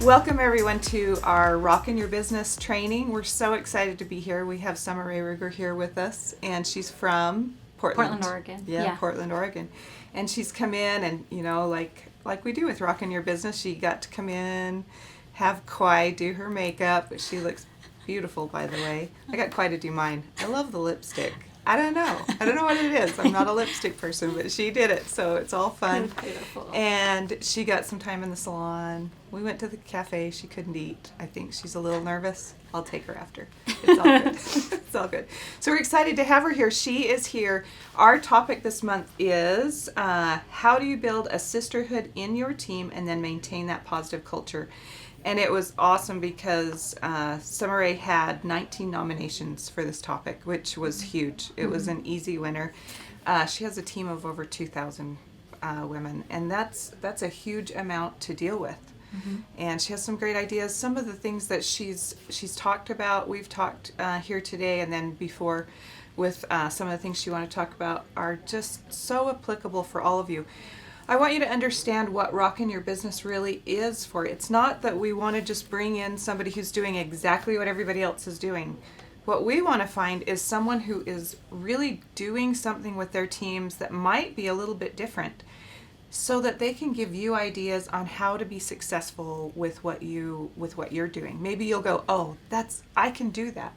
Welcome everyone to our Rockin Your Business training. We're so excited to be here. We have Summer Ruegger here with us, and she's from Portland, Oregon. Yeah, Portland, Oregon. And she's come in and, you know, like we do with Rockin Your Business, she got to come in, have Kwai do her makeup, but she looks beautiful, by the way. I got Kwai to do mine. I love the lipstick. I don't know what it is. I'm not a lipstick person, but she did it, so it's all fun. Beautiful. And she got some time in the salon. We went to the cafe. She couldn't eat. I think she's a little nervous. I'll take her after. It's all good. It's all good. So we're excited to have her here. She is here. Our topic this month is how do you build a sisterhood in your team and then maintain that positive culture? And it was awesome because Summer Rae had 19 nominations for this topic, which was huge. It was an easy winner. She has a team of over 2,000 women, and that's a huge amount to deal with. And she has some great ideas. Some of the things that she's talked about, we've talked here today and then before with some of the things she want to talk about are just so applicable for all of you. I want you to understand what Rockin Your Business really is for. It's not that we want to just bring in somebody who's doing exactly what everybody else is doing. What we want to find is someone who is really doing something with their teams that might be a little bit different so that they can give you ideas on how to be successful with what you're doing. Maybe you'll go, "Oh, I can do that."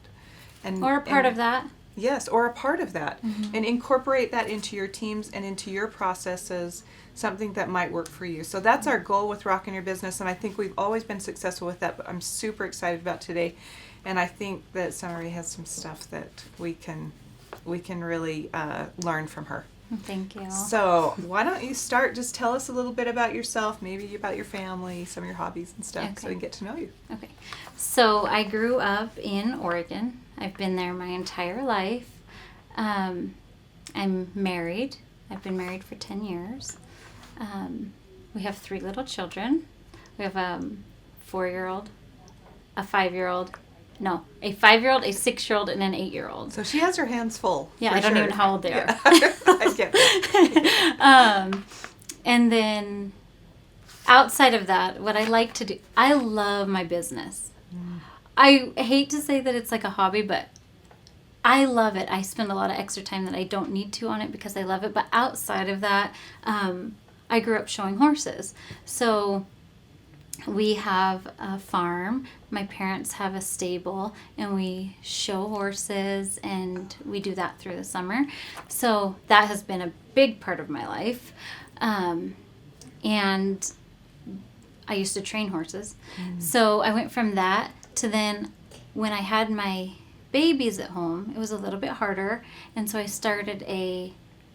Or a part of that. Yes, or a part of that. And incorporate that into your teams and into your processes, something that might work for you. So that's our goal with Rockin Your Business, and I think we've always been successful with that, but I'm super excited about today. And I think that Summer Rae has some stuff that we can really learn from her. Thank you. So why don't you start, just tell us a little bit about yourself, maybe about your family, some of your hobbies and stuff, so we can get to know you. Okay. So I grew up in Oregon. I've been there my entire life. I'm married. I've been married for 10 years. We have 3 little children. We have a 4-year-old, a 5-year-old, a 5-year-old, a 6-year-old, and an 8-year-old. So she has her hands full. Yeah, I don't even know how old they are. I get it. And then outside of that, what I like to do, I love my business. I hate to say that it's like a hobby, but I love it. I spend a lot of extra time that I don't need to on it because I love it. But outside of that, I grew up showing horses. So we have a farm. My parents have a stable, and we show horses, and we do that through the summer. So that has been a big part of my life. And I used to train horses. So I went from that to then when I had my babies at home, it was a little bit harder. And so I started a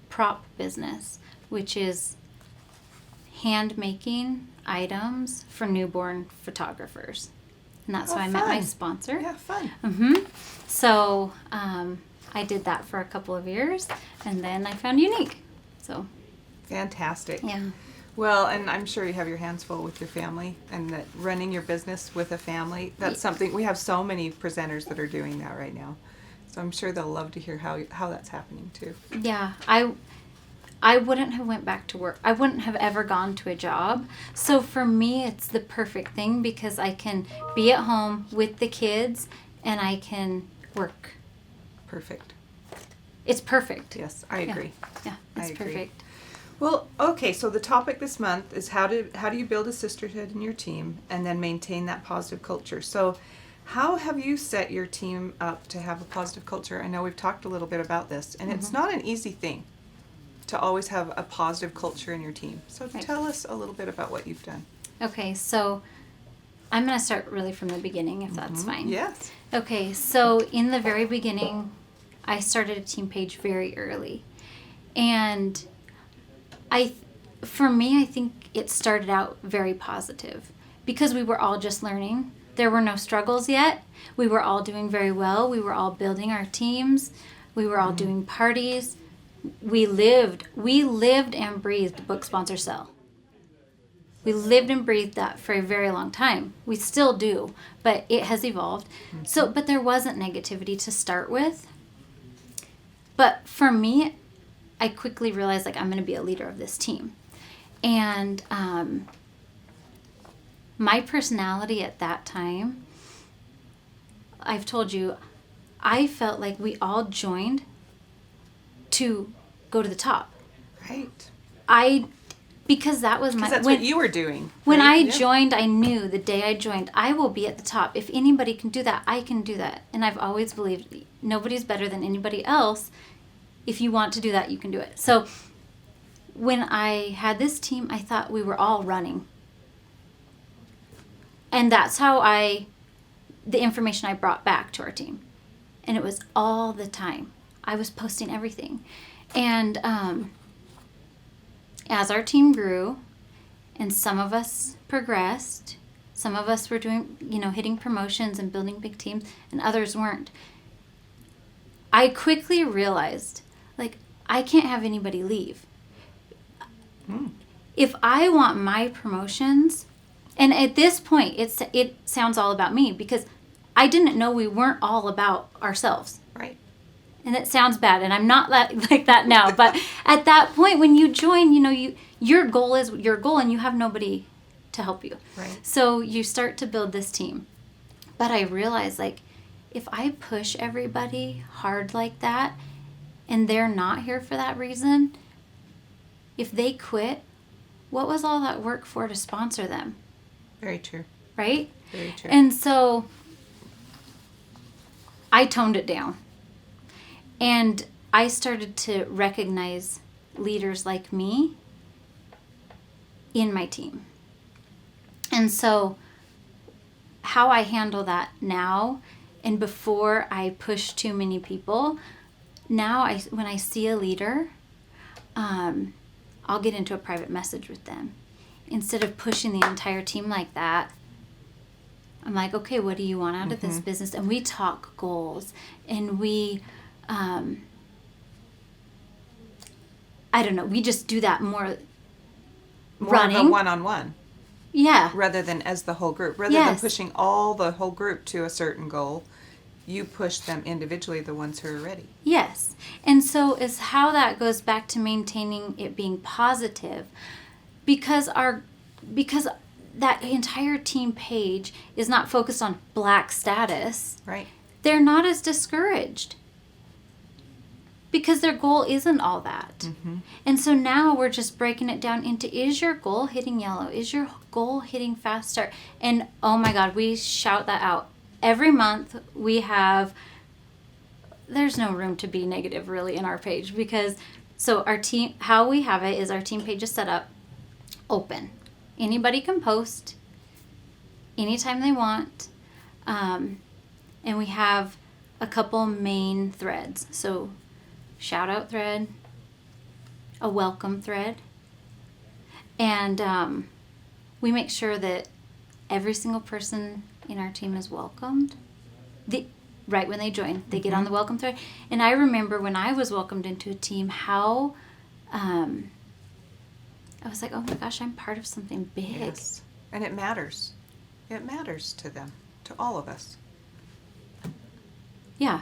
prop business, which is hand making items for newborn photographers. And that's how I met my sponsor. Yeah, fun. So I did that for a couple of years, and then I found Unique. So fantastic. Yeah. Well, and I'm sure you have your hands full with your family, and that running your business with a family, that's something, we have so many presenters that are doing that right now. So I'm sure they'll love to hear how that's happening too. Yeah, I wouldn't have went back to work. I wouldn't have ever gone to a job. So for me, it's the perfect thing because I can be at home with the kids and I can work. Perfect. It's perfect. Yes, I agree. Yeah, it's perfect. Well, okay, so the topic this month is how do you build a sisterhood in your team and then maintain that positive culture. So how have you set your team up to have a positive culture? I know we've talked a little bit about this, and it's not an easy thing to always have a positive culture in your team. So tell us a little bit about what you've done. Okay, so I'm going to start really from the beginning, if that's fine. Yes. Okay, so in the very beginning, I started a team page very early. And for me, I think it started out very positive because we were all just learning. There were no struggles yet. We were all doing very well. We were all building our teams. We were all doing parties. We lived and breathed book sponsor sell. We lived and breathed that for a very long time. We still do, but it has evolved. But there wasn't negativity to start with. But for me, I quickly realized, I'm going to be a leader of this team. And my personality at that time, I've told you, I felt like we all joined to go to the top. Right. Because that was that's what you were doing. When right? I joined, I knew the day I joined, I will be at the top. If anybody can do that, I can do that. And I've always believed nobody's better than anybody else. If you want to do that, you can do it. So when I had this team, I thought we were all running. And that's how the information I brought back to our team. And it was all the time. I was posting everything. And as our team grew and some of us progressed, some of us were doing, hitting promotions and building big teams, and others weren't. I quickly realized, I can't have anybody leave. If I want my promotions, and at this point, it sounds all about me because I didn't know we weren't all about ourselves. Right. And it sounds bad, and I'm not like that now. But at that point, when you join, your goal is your goal, and you have nobody to help you. Right. So you start to build this team. But I realized, if I push everybody hard like that, and they're not here for that reason, if they quit, what was all that work for to sponsor them? Very true. Right? Very true. And so I toned it down. And I started to recognize leaders like me in my team. And so how I handle that now, and before I push too many people, now when I see a leader, I'll get into a private message with them. Instead of pushing the entire team like that, I'm like, okay, what do you want out of this business? And we talk goals, and we... I don't know. We just do that more running. Of a one-on-one. Yeah. Rather than as the whole group. Rather than pushing all the whole group to a certain goal, you push them individually, the ones who are ready. Yes. And so is how that goes back to maintaining it being positive. Because that entire team page is not focused on black status. Right. They're not as discouraged. Because their goal isn't all that. And so now we're just breaking it down into, is your goal hitting yellow? Is your goal hitting fast start? And oh my God, we shout that out. Every month we have, there's no room to be negative really in our page, because so our team, how we have it is our team page is set up open. Anybody can post anytime they want. And we have a couple main threads. So shout out thread, a welcome thread, and we make sure that every single person in our team is welcomed. Right when they join, they get on the welcome thread. And I remember when I was welcomed into a team, how I was like, oh my gosh, I'm part of something big. Yes. And it matters. It matters to them, to all of us. Yeah.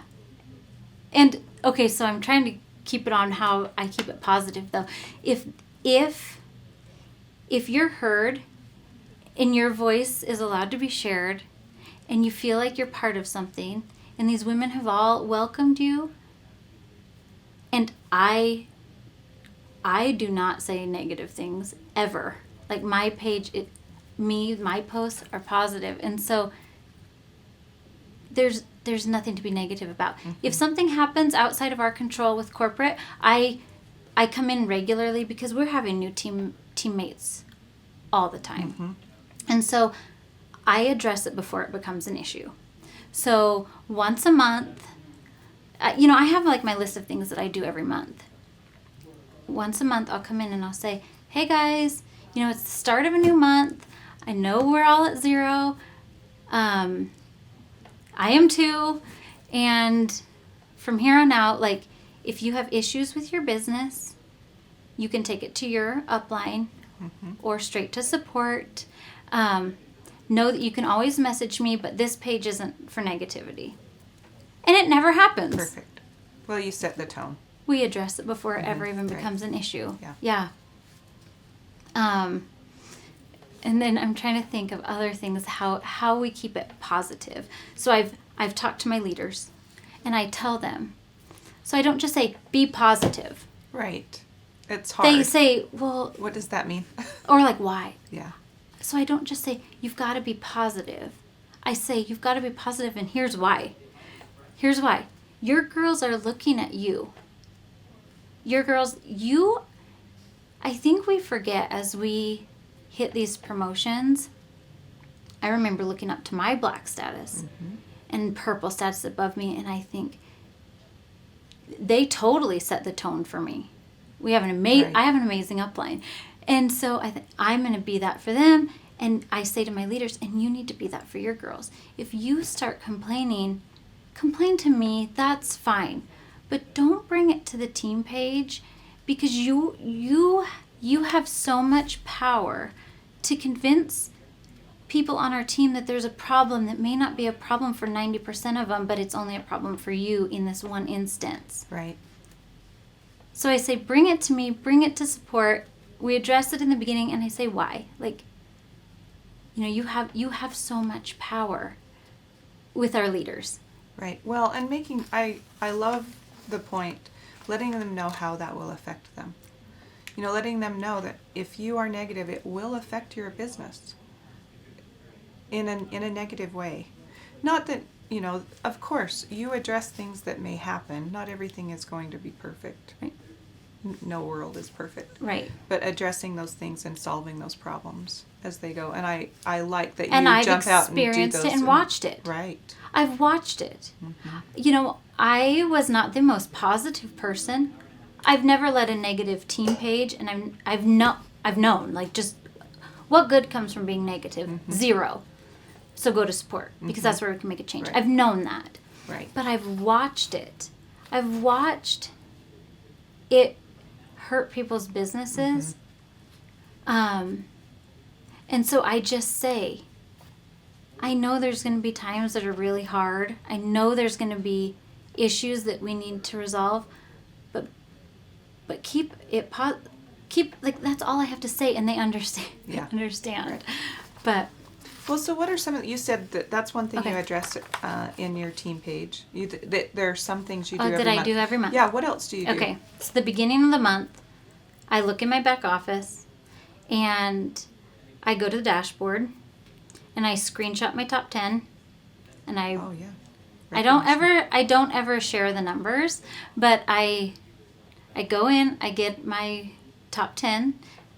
And okay, so I'm trying to keep it on how I keep it positive though. If you're heard and your voice is allowed to be shared and you feel like you're part of something, and these women have all welcomed you, and I do not say negative things ever. Like my page, my posts are positive, and so there's nothing to be negative about. If something happens outside of our control with corporate, I come in regularly because we're having new teammates all the time. And so I address it before it becomes an issue. So once a month, I have like my list of things that I do every month. Once a month, I'll come in and I'll say, hey guys, it's the start of a new month. I know we're all at 0. I am too. And from here on out, if you have issues with your business, you can take it to your upline or straight to support. Know that you can always message me, but this page isn't for negativity. And it never happens. Perfect. Well, you set the tone. We address it before it ever even becomes an issue. Yeah. And then I'm trying to think of other things, how we keep it positive. So I've talked to my leaders, and I tell them. So I don't just say, be positive. Right. It's hard. They say, well... What does that mean? Or like, why? Yeah. So I don't just say, you've got to be positive. I say, you've got to be positive, and here's why. Here's why. Your girls are looking at you. Your girls, I think we forget as we hit these promotions. I remember looking up to my black status and purple status above me, and I think they totally set the tone for me. We have I have an amazing upline. And so I'm going to be that for them. And I say to my leaders, and you need to be that for your girls. If you start complaining, complain to me, that's fine. But don't bring it to the team page, because you have so much power to convince people on our team that there's a problem that may not be a problem for 90% of them, but it's only a problem for you in this one instance. Right. So I say, bring it to me, bring it to support. We address it in the beginning, and I say, why? Like, you have so much power with our leaders. Right. Well, and I love the point, letting them know how that will affect them. Letting them know that if you are negative, it will affect your business in a negative way. Not that, of course, you address things that may happen. Not everything is going to be perfect. Right. No world is perfect. Right. But addressing those things and solving those problems as they go. And I like that you I've jump out and do those. And I've experienced it and watched it. Right. I've watched it. Mm-hmm. I was not the most positive person. I've never led a negative team page, and I've known, like, just what good comes from being negative? Mm-hmm. Zero. So go to support, because that's where we can make a change. Right. I've known that. Right. But I've watched it. I've watched it hurt people's businesses. And so I just say, I know there's going to be times that are really hard. I know there's going to be issues that we need to resolve, but keep it like, that's all I have to say, and they understand. Yeah. Understand. Right. But well, so what are some of you said that's one thing you addressed in your team page. There are some things you do every month. That I do every month. Yeah. What else do you do? Okay. So the beginning of the month, I look in my back office, and I go to the dashboard, and I screenshot my top 10, and I don't ever share the numbers, but I go in, I get my top 10,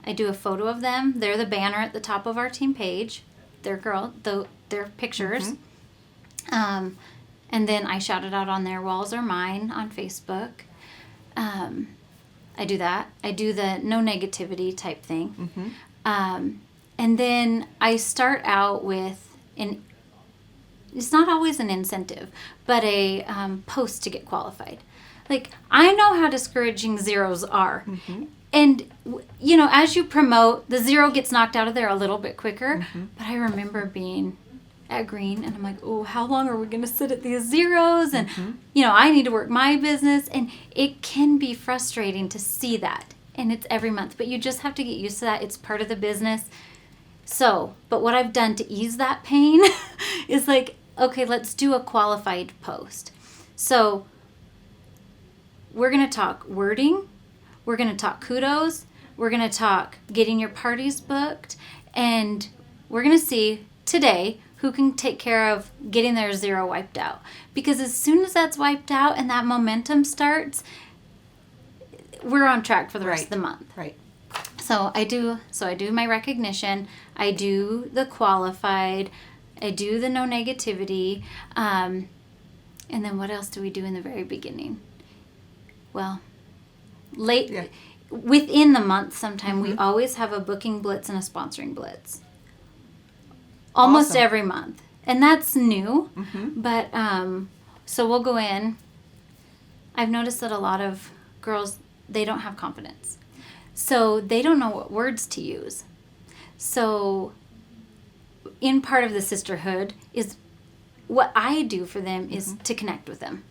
I do a photo of them. They're the banner at the top of our team page. They're pictures. And then I shout it out on their walls or mine on Facebook. I do that. I do the no negativity type thing. And then I start out with it's not always an incentive, but a post to get qualified. Like, I know how discouraging zeros are. And, as you promote, the zero gets knocked out of there a little bit quicker. But I remember being at Green, and I'm like, oh, how long are we going to sit at these zeros? And, I need to work my business. And it can be frustrating to see that. And it's every month. But you just have to get used to that. It's part of the business. So, but what I've done to ease that pain is like, okay, let's do a qualified post. So we're going to talk wording. We're going to talk kudos. We're going to talk getting your parties booked. And we're going to see today who can take care of getting their zero wiped out. Because as soon as that's wiped out and that momentum starts, we're on track for the rest of the month. Right. So I do my recognition. I do the qualified. I do the no negativity. And then what else do we do in the very beginning? Well, within the month sometime, we always have a booking blitz and a sponsoring blitz. Almost every month. And that's new. But so we'll go in. I've noticed that a lot of girls, they don't have confidence. So they don't know what words to use. So in part of the sisterhood is what I do for them is to connect with them.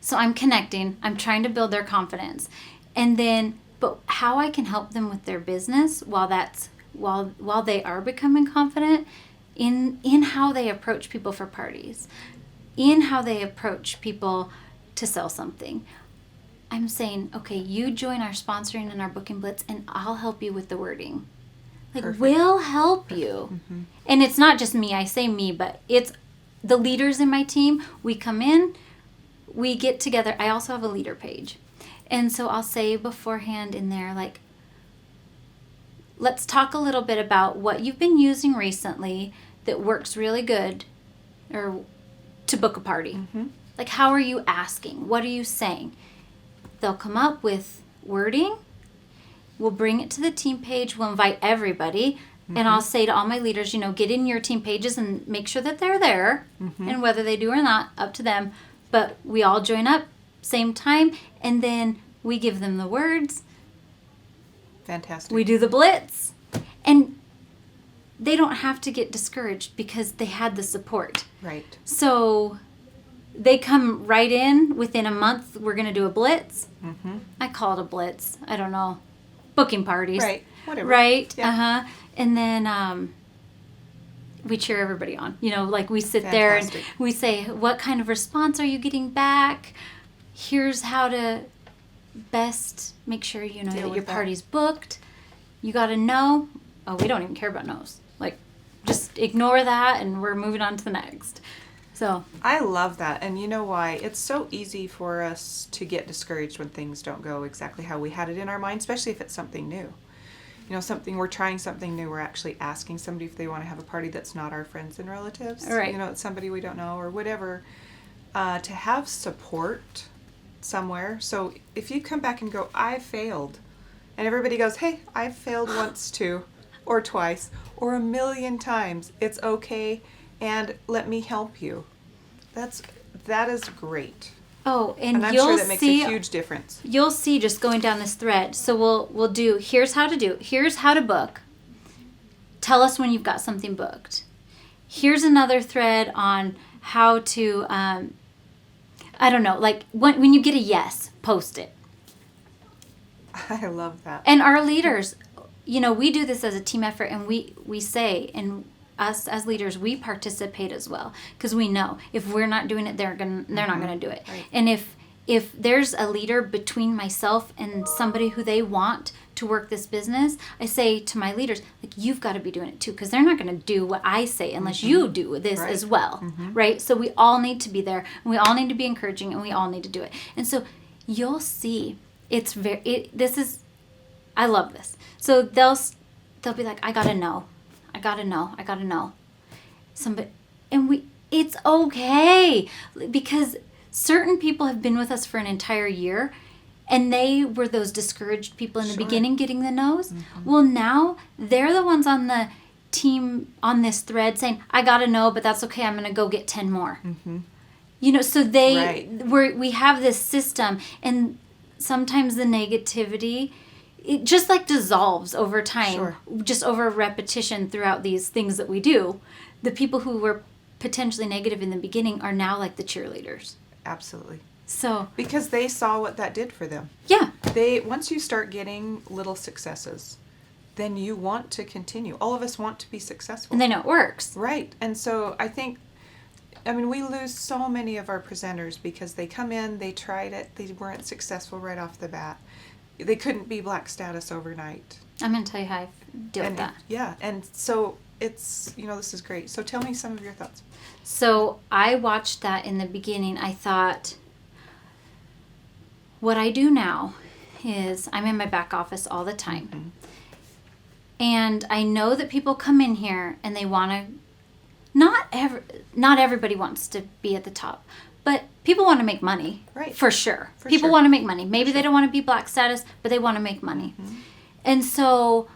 So I'm connecting. I'm trying to build their confidence. And then, but how I can help them with their business while while they are becoming confident in how they approach people for parties, in how they approach people to sell something. I'm saying, okay, you join our sponsoring and our booking blitz, and I'll help you with the wording. Like, Perfect. we'll help you. Mm-hmm. And it's not just me, I say me, but it's the leaders in my team. We come in, we get together. I also have a leader page. And so I'll say beforehand in there, like, let's talk a little bit about what you've been using recently that works really good or to book a party. Mm-hmm. Like, how are you asking? What are you saying? They'll come up with wording. We'll bring it to the team page. We'll invite everybody. Mm-hmm. And I'll say to all my leaders, get in your team pages and make sure that they're there. Mm-hmm. And whether they do or not, up to them. But we all join up, same time. And then we give them the words. Fantastic. We do the blitz. And they don't have to get discouraged because they had the support. Right. So they come right in. Within a month, we're going to do a blitz. Mm-hmm. I call it a blitz. I don't know. Booking parties. Right. Whatever. Right. Yeah. Uh-huh. And then we cheer everybody on. Like we sit Fantastic. There and we say, what kind of response are you getting back? Here's how to best make sure that your party's booked. You got to know. Oh, we don't even care about no's. Like, just ignore that and we're moving on to the next. So I love that. And you know why? It's so easy for us to get discouraged when things don't go exactly how we had it in our mind, especially if it's something new. We're trying something new. We're actually asking somebody if they want to have a party that's not our friends and relatives. Right. It's somebody we don't know or whatever. To have support somewhere. So if you come back and go, I failed. And everybody goes, hey, I've failed once too, or twice, or 1,000,000 times. It's okay. And let me help you. That is great. Oh, and I'm you'll sure that makes see, a huge difference. You'll see just going down this thread. So we'll do here's how to book. Tell us when you've got something booked. Here's another thread on how to I don't know, like when you get a yes, post it. I love that. And our leaders, we do this as a team effort, and we say, and us as leaders, we participate as well, because we know if we're not doing it, they're not going to do it. Right. And if there's a leader between myself and somebody who they want to work this business, I say to my leaders, like, you've got to be doing it too, because they're not going to do what I say unless you do this as well, right? So we all need to be there, and we all need to be encouraging, and we all need to do it. And so you'll see, I love this. So they'll be like, I gotta know. It's okay, because certain people have been with us for an entire year, and they were those discouraged people in the beginning getting the no's. Mm-hmm. Well, now they're the ones on the team on this thread saying, I gotta know, but that's okay. I'm gonna go get 10 more. Mm-hmm. So we have this system, and sometimes the negativity, it just like dissolves over time, just over repetition throughout these things that we do. The people who were potentially negative in the beginning are now like the cheerleaders. Absolutely. So because they saw what that did for them. Yeah. Once you start getting little successes, then you want to continue. All of us want to be successful. And they know it works. Right. And so we lose so many of our presenters because they come in, they tried it, they weren't successful right off the bat. They couldn't be black status overnight. I'm going to tell you how I deal with that. Yeah. And so it's, this is great. So tell me some of your thoughts. So I watched that in the beginning. I thought, what I do now is I'm in my back office all the time. Mm-hmm. And I know that people come in here and they want to, not everybody wants to be at the top, but people want to make money. Right. For sure. People want to make money. Maybe they don't want to be black status, but they want to make money. Mm-hmm. And so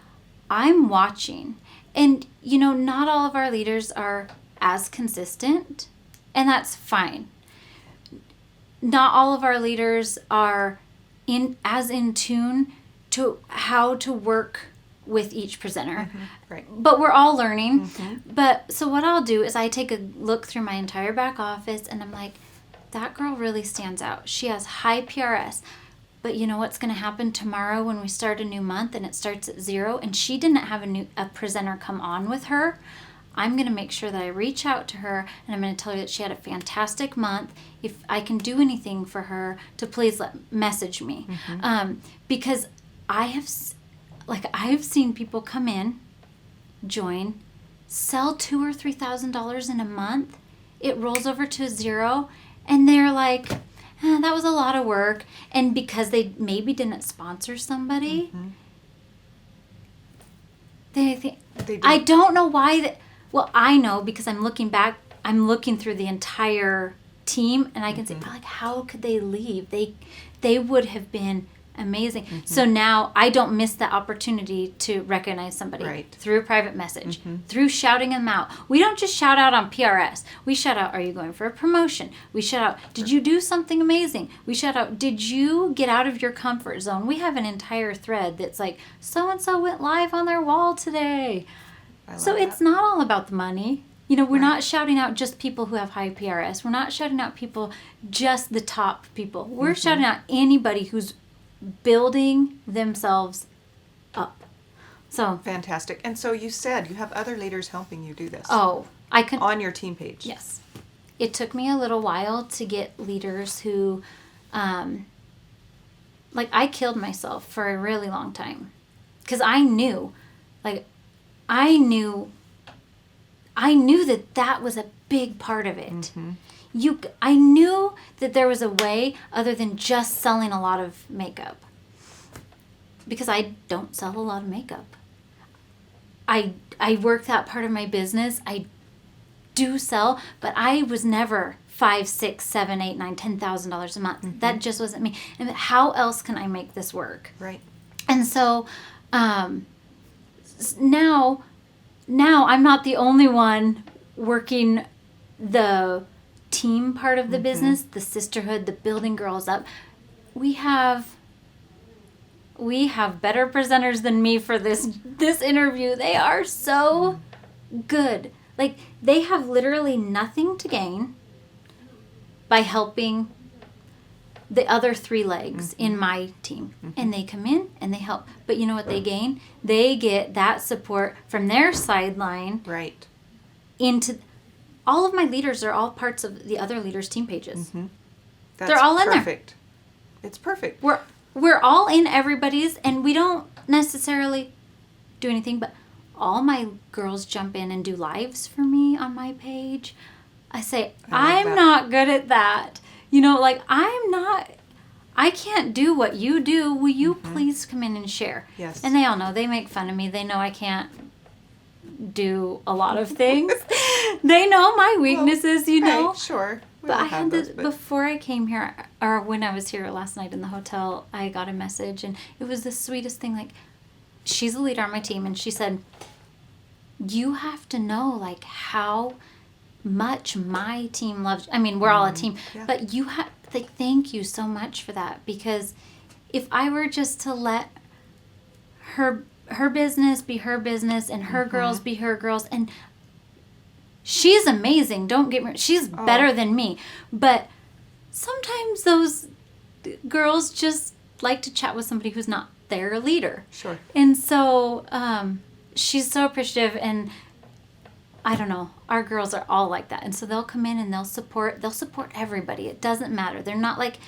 I'm watching. And, not all of our leaders are as consistent, and that's fine. Not all of our leaders are as in tune to how to work with each presenter. Mm-hmm. Right. But we're all learning. Mm-hmm. So what I'll do is I take a look through my entire back office, and I'm like, that girl really stands out. She has high PRS. but you know what's going to happen tomorrow when we start a new month and it starts at 0 and she didn't have a presenter come on with her. I'm going to make sure that I reach out to her and I'm going to tell her that she had a fantastic month. If I can do anything for her, to please message me. Because I've seen people come in, join, sell $2,000 or $3,000 in a month. It rolls over to 0 and they're like, that was a lot of work. And because they maybe didn't sponsor somebody, they think, I don't know why. Well, I know because I'm looking back, I'm looking through the entire team and I can say, like, how could they leave? They would have been amazing. So now I don't miss the opportunity to recognize somebody through a private message, through shouting them out. We don't just shout out on PRS. We shout out, are you going for a promotion? We shout out, did you do something amazing? We shout out, did you get out of your comfort zone? We have an entire thread that's like, so-and-so went live on their wall today. So it's not all about the money. You know, we're not shouting out just people who have high PRS. We're not shouting out people, just the top people. We're shouting out anybody who's building themselves up. So fantastic. And so you said you have other leaders helping you do this. Oh, I can on your team page. Yes. It took me a little while to get leaders who I killed myself for a really long time because I knew that was a big part of it. I knew that there was a way other than just selling a lot of makeup. Because I don't sell a lot of makeup. I work that part of my business. I do sell, but I was never $5,000, $6,000, $7,000, $8,000, $10,000 a month. That just wasn't me. And how else can I make this work? Right. And so now I'm not the only one working the team part of the business, the sisterhood, the building girls up. We have better presenters than me for this interview. They are so good. Like, they have literally nothing to gain by helping the other 3 legs in my team. And they come in and they help. But you know what they gain? They get that support from their sideline. Right. Into all of my leaders are all parts of the other leaders' team pages. They're all in there. Perfect. It's perfect. We're all in everybody's, and we don't necessarily do anything, but all my girls jump in and do lives for me on my page. I say, I'm not good at that. You know, like, I can't do what you do. Will you please come in and share? Yes. And they all know. They make fun of me. They know I can't do a lot of things. They know my weaknesses, you know. Right, sure. But I had this, before I came here, or when I was here last night in the hotel, I got a message, and it was the sweetest thing. Like, she's a leader on my team, and she said, you have to know, like, how much my team loves you. I mean, we're all a team, but you have, like, thank you so much for that, because if I were just to let her business be her business and her girls be her girls, and she's amazing, don't get me, she's better than me, but sometimes those girls just like to chat with somebody who's not their leader. Sure. And so she's so appreciative, and I don't know, our girls are all like that, and so they'll come in and they'll support everybody. It doesn't matter. They're not like,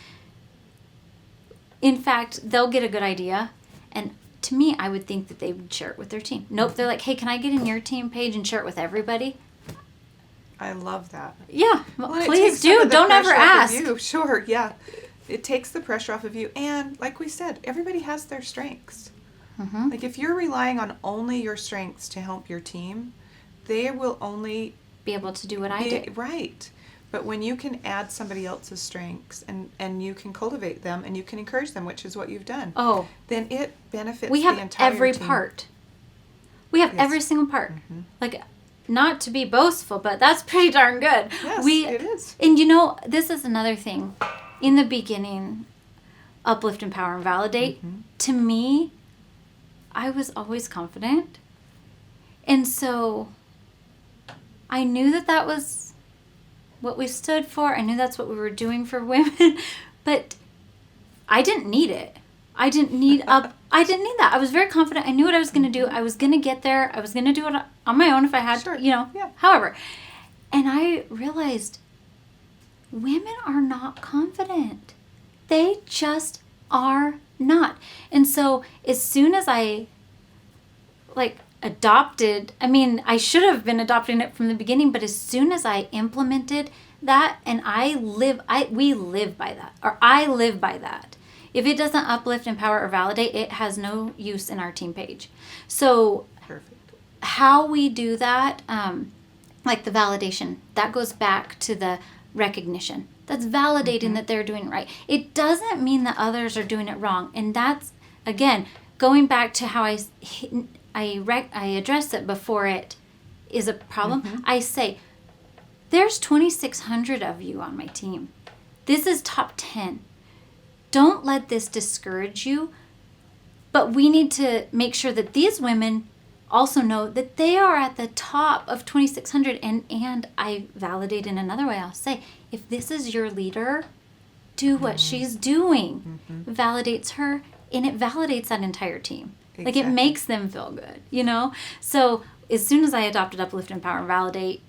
in fact, they'll get a good idea, and to me, I would think that they would share it with their team. Nope, they're like, hey, can I get in your team page and share it with everybody? I love that. Yeah, well, please do. Don't ever ask. Sure, yeah. It takes the pressure off of you. And like we said, everybody has their strengths. Like, if you're relying on only your strengths to help your team, they will only be able to do what I do. Right. But when you can add somebody else's strengths and you can cultivate them and you can encourage them, which is what you've done, then it benefits the entire team. We have every part. We have every single part. Like, not to be boastful, but that's pretty darn good. Yes, it is. And you know, this is another thing. In the beginning, Uplift, Empower, and Validate, to me, I was always confident. And so I knew that was what we stood for. I knew that's what we were doing for women. But I didn't need it. I didn't need that. I was very confident. I knew what I was going to do. I was going to get there. I was going to do it on my own if I had Sure. to, Yeah. however. And I realized women are not confident. They just are not. And so as soon as I adopted, I should have been adopting it from the beginning, but as soon as I implemented that, and we live by that, or I live by that. If it doesn't uplift, empower, or validate, it has no use in our team page. So Perfect. how we do that, like the validation, that goes back to the recognition. That's validating that they're doing it right. It doesn't mean that others are doing it wrong. And that's, again, going back to how I address it before it is a problem. I say, there's 2,600 of you on my team. This is top 10. Don't let this discourage you. But we need to make sure that these women also know that they are at the top of 2,600. And I validate in another way. I'll say, if this is your leader, do what she's doing. Validates her, and it validates that entire team. Exactly. Like, it makes them feel good, So as soon as I adopted Uplift, Empower, and Validate,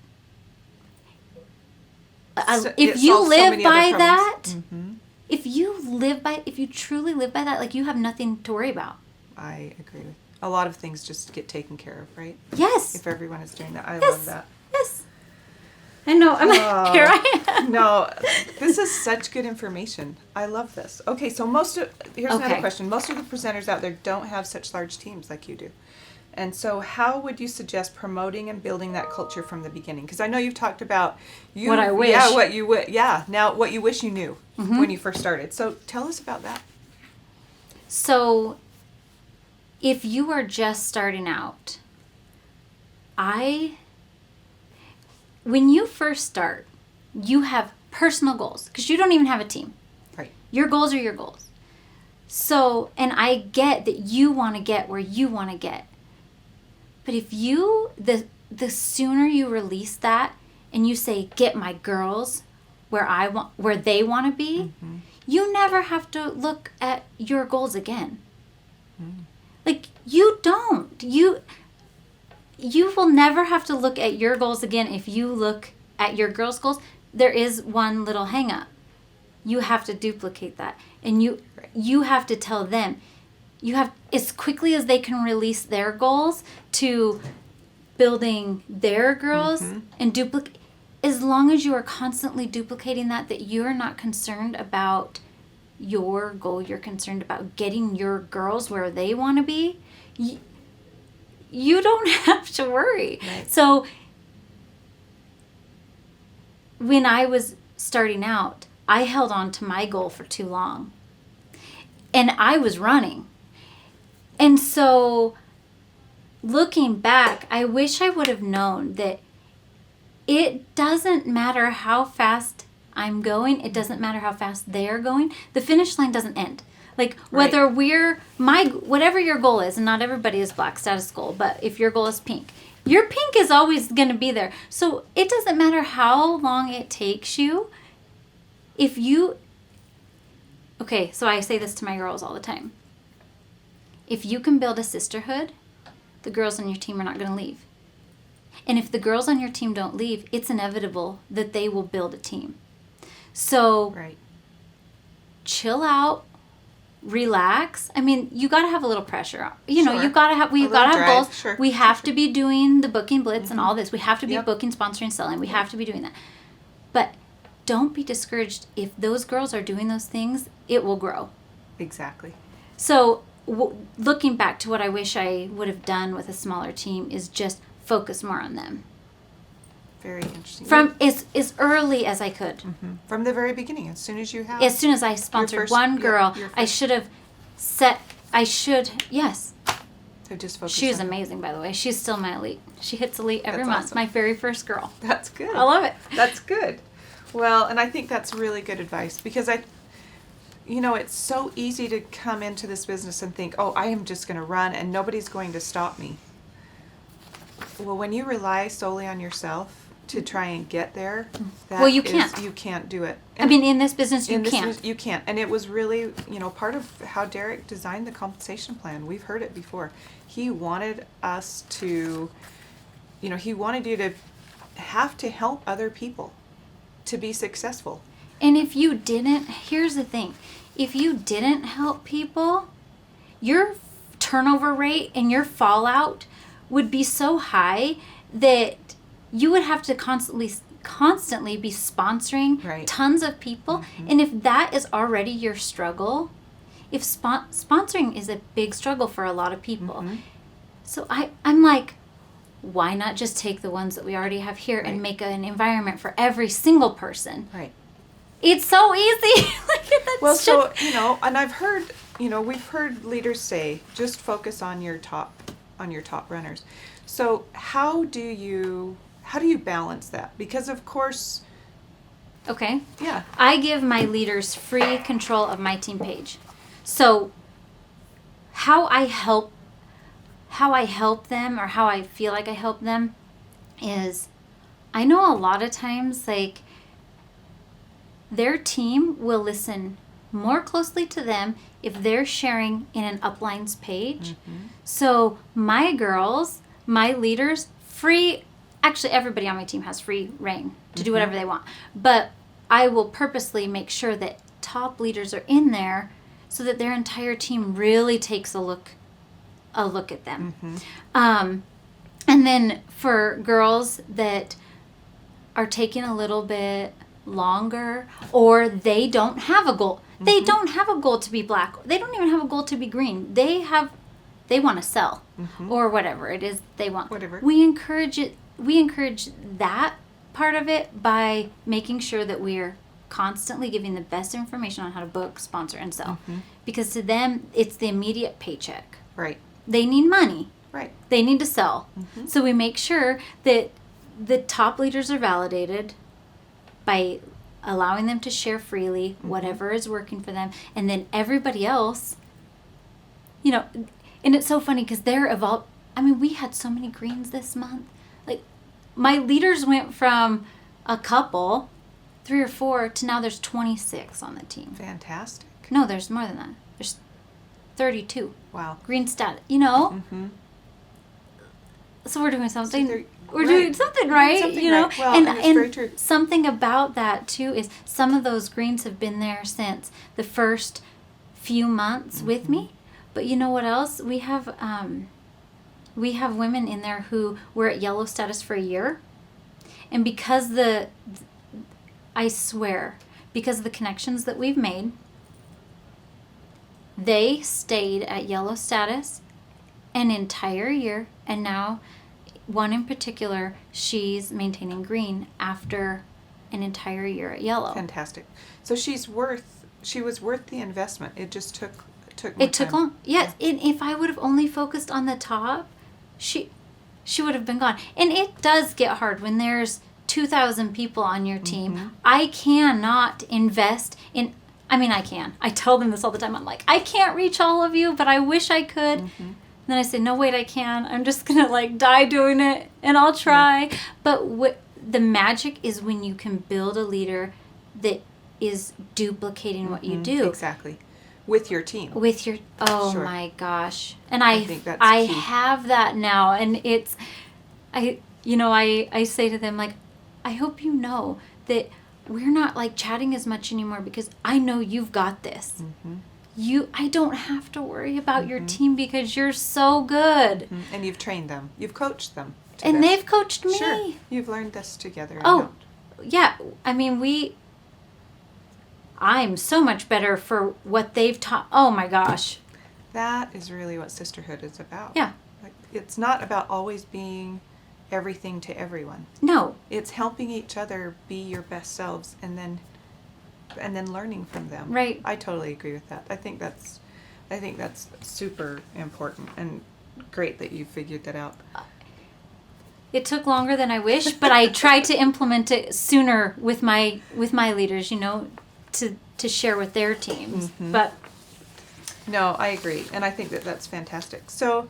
if you live by that, if you truly live by that, you have nothing to worry about. I agree with. A lot of things just get taken care of, right? Yes. If everyone is doing that. I love that. Yes. I know. Here I am. No, this is such good information. I love this. Okay, so here's another question. Most of the presenters out there don't have such large teams like you do. And so how would you suggest promoting and building that culture from the beginning? Because I know you've talked about what I wish. Yeah, what you would. Yeah, now what you wish you knew when you first started. So tell us about that. So if you are just starting out, when you first start, you have personal goals because you don't even have a team. Right. Your goals are your goals. So, and I get that you want to get where you want to get. But if the sooner you release that and you say, get my girls where they want to be, you never have to look at your goals again. You don't. You will never have to look at your goals again if you look at your girls' goals. There is one little hang up. You have to duplicate that. And you have to tell them. You have, as quickly as they can release their goals to building their girls and duplicate. As long as you are constantly duplicating that you're not concerned about your goal, you're concerned about getting your girls where they want to be, you don't have to worry. Right. So when I was starting out, I held on to my goal for too long. And I was running. And so looking back, I wish I would have known that it doesn't matter how fast I'm going. It doesn't matter how fast they're going. The finish line doesn't end. Whether whatever your goal is, and not everybody is black status goal, but if your goal is pink, your pink is always going to be there. So it doesn't matter how long it takes you. So I say this to my girls all the time. If you can build a sisterhood, the girls on your team are not going to leave. And if the girls on your team don't leave, it's inevitable that they will build a team. So chill out, relax. You got to have a little pressure. We've got to have goals. Sure. We have to be doing the booking blitz and all this. We have to be booking, sponsoring, selling. We have to be doing that. But don't be discouraged. If those girls are doing those things, it will grow. Exactly. So looking back to what I wish I would have done with a smaller team is just focus more on them. Very interesting. From as early as I could. From the very beginning, as soon as you have. As soon as I sponsored one girl, I should have yes. So just focus. She was amazing, by the way. She's still my elite. She hits elite every month. Awesome. My very first girl. That's good. I love it. That's good. Well, and I think that's really good advice because it's so easy to come into this business and think, oh, I am just going to run and nobody's going to stop me. Well, when you rely solely on yourself, to try and get there, Well, you can't. You can't do it. I mean, in this business, you in this can't. business, you can't. And it was really, part of how Derek designed the compensation plan. We've heard it before. He wanted us to, he wanted you to have to help other people to be successful. And if you didn't, here's the thing. If you didn't help people, your turnover rate and your fallout would be so high that you would have to constantly be sponsoring tons of people. Mm-hmm. And if that is already your struggle, if sponsoring is a big struggle for a lot of people. Mm-hmm. So I'm like, why not just take the ones that we already have here and make an environment for every single person? Right. It's so easy. And I've heard, we've heard leaders say, just focus on your top runners. So how do you balance that? Because of course. Okay. Yeah. I give my leaders free control of my team page. So how I help them, or how I feel like I help them, is I know a lot of times, like, their team will listen more closely to them if they're sharing in an uplines page. Mm-hmm. So my girls, my leaders, actually everybody on my team has free reign to do whatever they want. But I will purposely make sure that top leaders are in there so that their entire team really takes a look at them. Mm-hmm. And then for girls that are taking a little bit longer, or they don't have a goal. Mm-hmm. They don't have a goal to be black. They don't even have a goal to be green. They want to sell, or whatever it is they want. Whatever. We encourage it. We encourage that part of it by making sure that we're constantly giving the best information on how to book, sponsor, and sell. Mm-hmm. Because to them, it's the immediate paycheck. Right. They need money. Right. They need to sell. Mm-hmm. So we make sure that the top leaders are validated by allowing them to share freely whatever is working for them. And then everybody else, and it's so funny because they're evolved. I mean, we had so many greens this month. Like, my leaders went from a couple, 3 or 4, to now there's 26 on the team. Fantastic. No, there's more than that. There's 32. Wow. Green stat, Mm-hmm. So we're doing something. We're doing something right, Right. Well, and it's very true. Something about that too is some of those greens have been there since the first few months with me. But you know what else? We have women in there who were at yellow status for a year, and because I swear, because of the connections that we've made, they stayed at yellow status an entire year, and now one in particular, she's maintaining green after an entire year at yellow. Fantastic. So she was worth the investment. It just took long. Yes. Yeah. And if I would have only focused on the top, she would have been gone. And it does get hard when there's 2,000 people on your team. Mm-hmm. I cannot invest in. I mean, I can. I tell them this all the time. I'm like, I can't reach all of you, but I wish I could. Mm-hmm. Then I say, no, wait, I can. I'm just going to die doing it, and I'll try. Yeah. But the magic is when you can build a leader that is duplicating what you do. Exactly. With your team. Sure. My gosh. And I have that now, and I say to them, I hope you know that we're not chatting as much anymore because I know you've got this. Mm-hmm. I don't have to worry about your team because you're so good. Mm-hmm. And you've trained them. You've coached them. And they've coached me. Sure. You've learned this together. Yeah. I mean, I'm so much better for what they've taught. Oh my gosh. That is really what sisterhood is about. Yeah. It's not about always being everything to everyone. No. It's helping each other be your best selves and then learning from them. Right. I totally agree with that. I think that's super important and great that you figured that out. It took longer than I wish, but I tried to implement it sooner with my leaders, to share with their teams. Mm-hmm. But no, I agree, and I think that's fantastic. So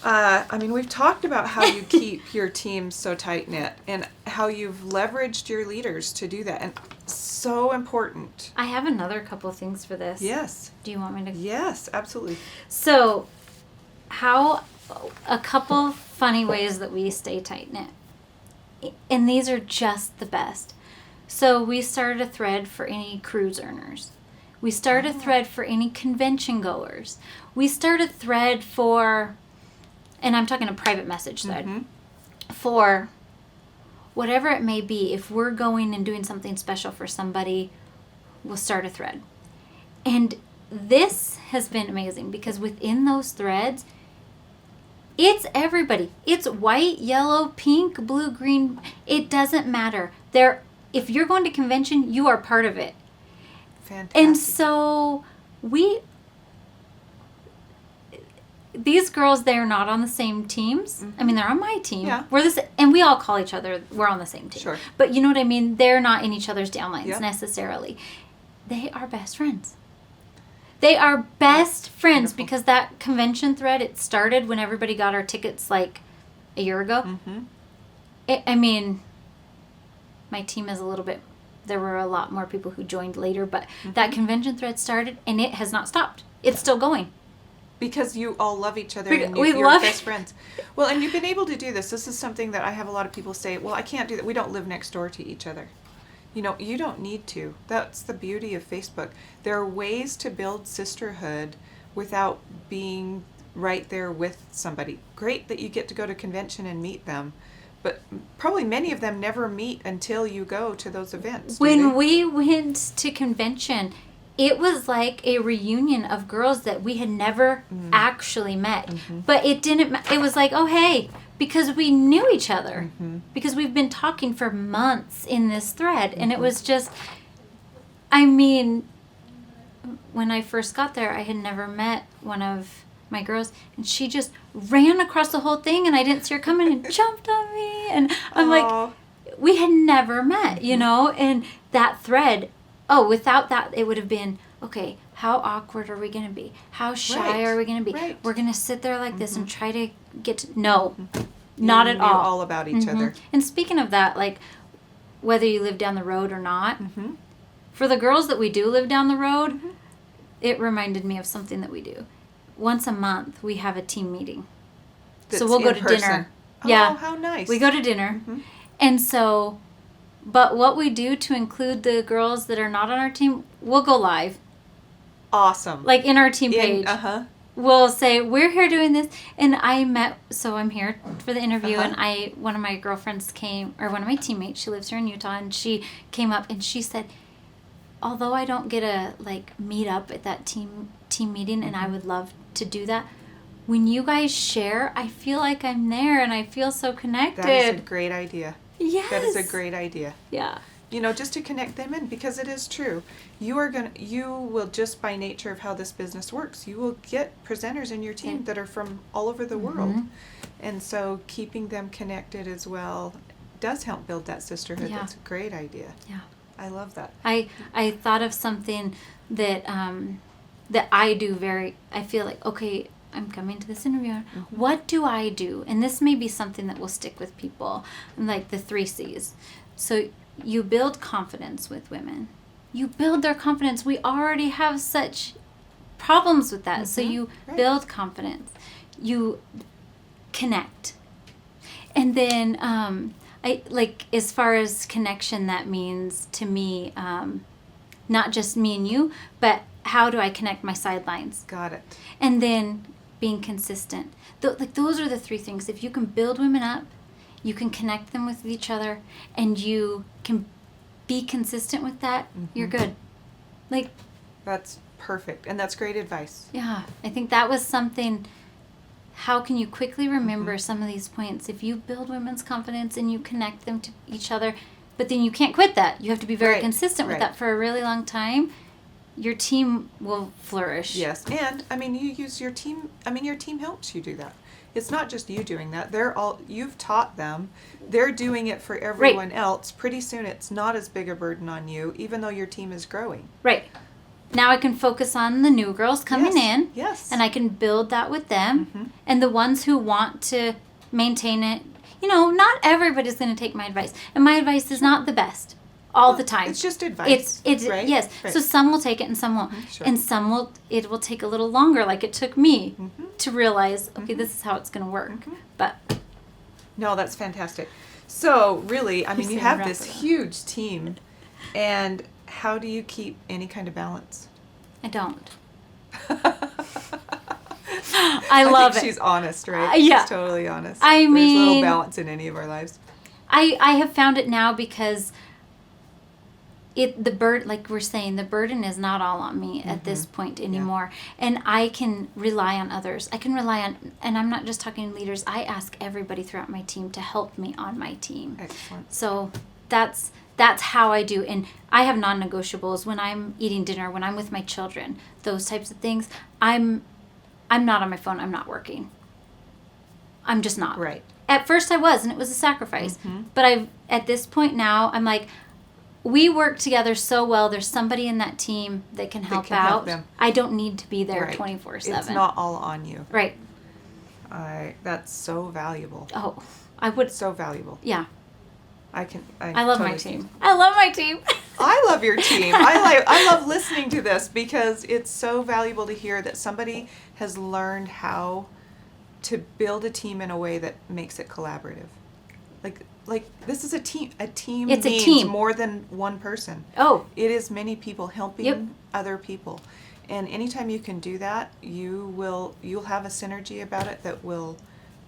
I mean, we've talked about how you keep your team so tight-knit and how you've leveraged your leaders to do that. And so important. I have another couple of things for this. Yes. Do you want me to? Yes, absolutely. So, a couple funny ways that we stay tight-knit. And these are just the best. So we started a thread for any cruise earners. We started a thread for any convention goers. We started a thread for, and I'm talking a private message thread, for whatever it may be. If we're going and doing something special for somebody, we'll start a thread. And this has been amazing because within those threads, it's everybody. It's white, yellow, pink, blue, green. It doesn't matter. If you're going to convention, you are part of it. Fantastic. And so these girls, they're not on the same teams. I mean, they're on my team. Yeah. And we all call each other, we're on the same team. Sure. But you know what I mean? They're not in each other's downlines Yep. necessarily. They are best friends. They are best friends Wonderful. because that convention thread, it started when everybody got our tickets like a year ago. I mean, my team is a little bit, there were a lot more people who joined later, but that convention thread started and it has not stopped. It's still going. Because you all love each other and We you're love best friends. Well, and you've been able to do this. This is something that I have a lot of people say, well, I can't do that. We don't live next door to each other. You know, you don't need to. That's the beauty of Facebook. There are ways to build sisterhood without being right there with somebody. Great that you get to go to convention and meet them, but probably many of them never meet until you go to those events. When we went to convention, it was like a reunion of girls that we had never actually met. But it didn't, it was like, oh, hey, because we knew each other. Because we've been talking for months in this thread. And it was just, I mean, when I first got there, I had never met one of my girls. And she just ran across the whole thing and I didn't see her coming and jumped on me. And I'm like, we had never met, you know? And that thread, without that, it would have been, okay, how awkward are we going to be? How shy are we going to be? Right. We're going to sit there like this and try to get to... No, not at all. You're all about each other. And speaking of that, like, whether you live down the road or not, for the girls that we do live down the road, it reminded me of something that we do. Once a month, we have a team meeting. That's so we'll go to person. dinner. Oh, Yeah. how nice. We go to dinner. And so... But what we do to include the girls that are not on our team, we'll go live. Awesome. Like in our team page. We'll say, we're here doing this. And I'm here for the interview. And one of my girlfriends one of my teammates, she lives here in Utah. And she came up and she said, although I don't get to meet up at that team meeting and I would love to do that, when you guys share, I feel like I'm there and I feel so connected. That is a great idea. Yes. That is a great idea. Yeah. You know, just to connect them in, because it is true. You will just by nature of how this business works, you will get presenters in your team that are from all over the world. And so keeping them connected as well does help build that sisterhood. Yeah. That's a great idea. Yeah. I love that. I thought of something that that I do I feel like, okay, I'm coming to this interview. What do I do? And this may be something that will stick with people, like the 3 C's. So you build confidence with women. You build their confidence. We already have such problems with that. So you build confidence. You connect. And then as far as connection, that means to me, not just me and you, but how do I connect my sidelines? Got it. And then being consistent. Those are the 3 things. If you can build women up, you can connect them with each other, and you can be consistent with that, you're good. That's perfect. And that's great advice. Yeah. I think that was something. How can you quickly remember some of these points? If you build women's confidence and you connect them to each other, but then you can't quit that. You have to be very consistent with that for a really long time. Your team will flourish. Yes. And I mean, you use your team. I mean, your team helps you do that. It's not just you doing that. You've taught them. They're doing it for everyone else. Pretty soon it's not as big a burden on you, even though your team is growing. Right. now I can focus on the new girls coming in. Yes. And I can build that with them. And the ones who want to maintain it, you know, not everybody's going to take my advice. And my advice is not the best all the time. It's just advice. It's right? Yes. Right. So some will take it and some won't. Sure. And some it will take a little longer, like it took me to realize, okay, this is how it's going to work. But no, that's fantastic. So really, I mean, you have wrap this it up. huge team, and how do you keep any kind of balance? I don't. I love think it. She's honest, right? Yeah. She's totally honest. I There's little mean- balance in any of our lives. I have found it now because like we're saying, the burden is not all on me at this point anymore. And I can rely on others. I can rely on, and I'm not just talking leaders, I ask everybody throughout my team to help me on my team. Excellent. So that's how I do. And I have non-negotiables when I'm eating dinner, when I'm with my children, those types of things. I'm not on my phone. I'm not working. I'm just not. Right. At first I was, and it was a sacrifice. But at this point now, I'm like, we work together so well. There's somebody in that team that can help can help out. them. I don't need to be there Right. 24/7. It's not all on you. Right. That's so valuable. Oh, I would. So valuable. Yeah. I love totally my team. I love my team. I love your team. I love listening to this because it's so valuable to hear that somebody has learned how to build a team in a way that makes it collaborative. Like this is a team. A team It's a means team. more than one person. Oh, It is many people helping Yep. other people. And anytime you can do that, you'll have a synergy about it that will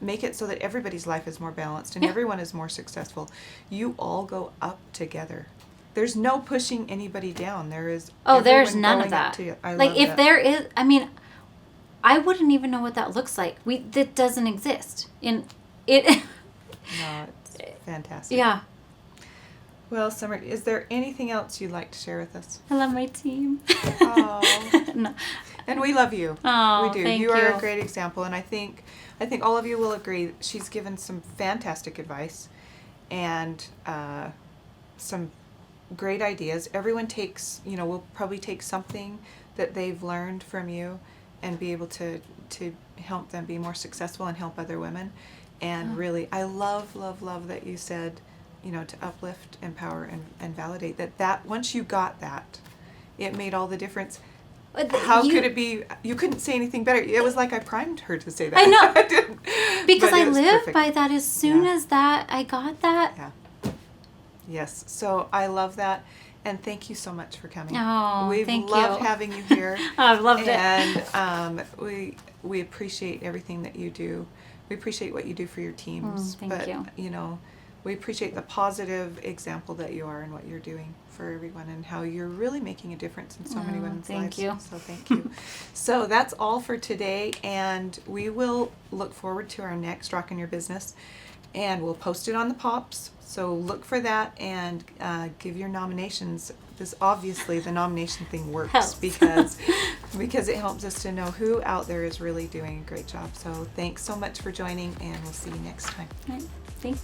make it so that everybody's life is more balanced and Yeah. everyone is more successful. You all go up together. There's no pushing anybody down. There is there's everyone none of going up that. to you. I Like love if that. there is, I mean, I wouldn't even know what that looks like. That doesn't exist in it. No, it's fantastic. Yeah. Well, Summer, is there anything else you'd like to share with us? I love my team. Oh. No. And we love you. Oh, We do. thank You are you. a great example, and I think all of you will agree. She's given some fantastic advice, and some great ideas. Everyone will probably take something that they've learned from you, and be able to help them be more successful and help other women. And really, I love that you said, to uplift, empower, and validate. That once you got that, it made all the difference. How could it be? You couldn't say anything better. It was like I primed her to say that. I know. I didn't. Because But I it was live perfect. by that. As soon Yeah. as I got that. Yeah. Yes. So I love that. And thank you so much for coming. Oh, We've thank loved you. having you here. I've loved it. And we appreciate everything that you do. We appreciate what you do for your teams. Thank you. We appreciate the positive example that you are and what you're doing for everyone, and how you're really making a difference in so many women's thank lives. you. So thank you. So that's all for today, and we will look forward to our next Rockin' Your Business, and we'll post it on the Pops. So look for that, and give your nominations. Obviously the nomination thing works Helps. because it helps us to know who out there is really doing a great job. So thanks so much for joining, and we'll see you next time. Right. Thanks.